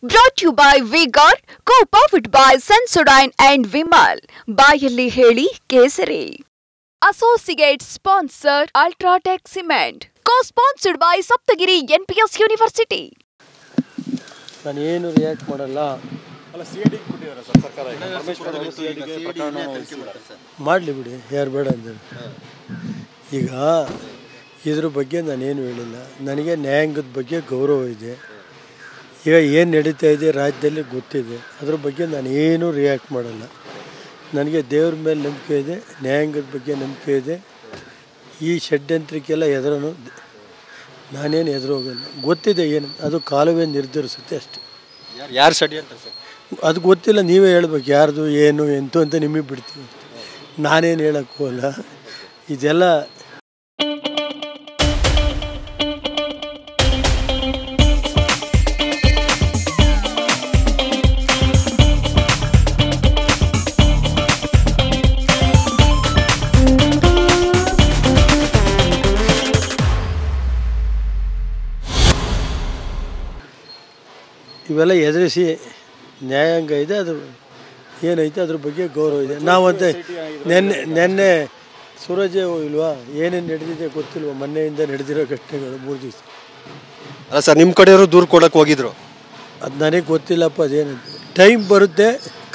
Brought to you by Vigor, co-powered by Sensodyne and Vimal. ಬಾಯಲ್ಲಿ ಹೇಳಿ ಕೇಸರಿ. Associate sponsor Ultratech Cement. Co-sponsored by Saptagiri NPS University. ನಾನು ಏನು react ಮಾಡಲ್ಲ. ಮಾಡಲಿ ಬಿಡಿ, ಯಾರು ಬೇಡ ಅಂದರೆ. ಈಗ ಇದ್ರ ಬಗ್ಗೆ ನಾನೇನು ಹೇಳಿಲ್ಲ. ನನಗೆ ನ್ಯಾಯಾಂಗದ ಬಗ್ಗೆ ಗೌರವ ಇದೆ. ಈಗ ಏನು ನಡೀತಾ ಇದೆ ರಾಜ್ಯದಲ್ಲಿ ಗೊತ್ತಿದೆ. ಅದ್ರ ಬಗ್ಗೆ ನಾನು ಏನೂ ರಿಯಾಕ್ಟ್ ಮಾಡಲ್ಲ. ನನಗೆ ದೇವ್ರ ಮೇಲೆ ನಂಬಿಕೆ ಇದೆ, ನ್ಯಾಯಾಂಗದ ಬಗ್ಗೆ ನಂಬಿಕೆ ಇದೆ. ಈ ಷಡ್ಯಂತ್ರಕ್ಕೆಲ್ಲ ಎದುರನು ನಾನೇನು ಎದುರೋಗಲ್ಲ. ಗೊತ್ತಿದೆ ಏನು, ಅದು ಕಾಲವೇ ನಿರ್ಧರಿಸುತ್ತೆ ಅಷ್ಟೆ. ಯಾರು ಷಡ್ಯಂತ್ರ ಸರ್? ಅದು ಗೊತ್ತಿಲ್ಲ, ನೀವೇ ಹೇಳ್ಬೇಕು ಯಾರ್ದು ಏನು ಎಂತು ಅಂತ ನಿಮಗೆ ಬಿಡ್ತೀವಿ. ನಾನೇನು ಹೇಳೋಕ್ಕೂ ಅಲ್ಲ. ಇದೆಲ್ಲ ಇವೆಲ್ಲ ಎದುರಿಸಿ ನ್ಯಾಯಾಂಗ ಇದೆ, ಅದು ಏನೈತೆ ಅದ್ರ ಬಗ್ಗೆ ಗೌರವ ಇದೆ. ನಾವಂತ ನೆನ್ನೆ ಸೂರಜೇ ಇಲ್ವಾ, ಏನೇನು ನಡೆದಿದೆ ಗೊತ್ತಿಲ್ವ, ಮೊನ್ನೆಯಿಂದ ನಡೆದಿರೋ ಘಟನೆಗಳು 3 ದಿವಸ. ಅಲ್ಲ ಸರ್, ನಿಮ್ಮ ಕಡೆಯವರು ದೂರು ಕೊಡೋಕೆ ಹೋಗಿದ್ರು. ಅದು ನನಗೆ ಗೊತ್ತಿಲ್ಲಪ್ಪ, ಅದೇನಂತ ಟೈಮ್ ಬರುತ್ತೆ,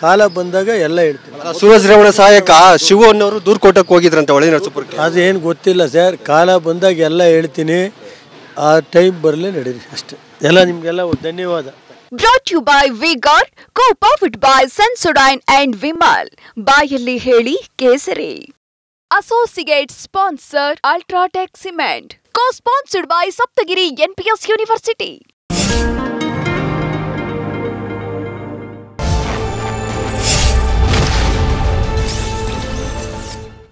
ಕಾಲ ಬಂದಾಗ ಎಲ್ಲ ಹೇಳ್ತೀನಿ. ಸೂರಜ್ ರೇವಣ್ಣ ಸಹಾಯಕ ಶಿವು ಅನ್ನೋರು ದೂರು ಕೊಟ್ಟಕ್ಕೆ ಹೋಗಿದ್ರಂತೆ ಹೊಳೆ ನರಸೀಪುರಕ್ಕೆ. ಅದೇನು ಗೊತ್ತಿಲ್ಲ ಸರ್, ಕಾಲ ಬಂದಾಗ ಎಲ್ಲ ಹೇಳ್ತೀನಿ. ಆ ಟೈಮ್ ಬರಲೇ ನಡೀರಿ ಅಷ್ಟೇ. ಎಲ್ಲ ನಿಮಗೆಲ್ಲ ಧನ್ಯವಾದ. Brought to you by Vigor, co-powered by Sensodyne and Vimal. ಬಾಯಲ್ಲಿ ಹೇಳಿ ಕೇಸರಿ. Associate sponsor Ultratech Cement. Co-sponsored by Saptagiri NPS University.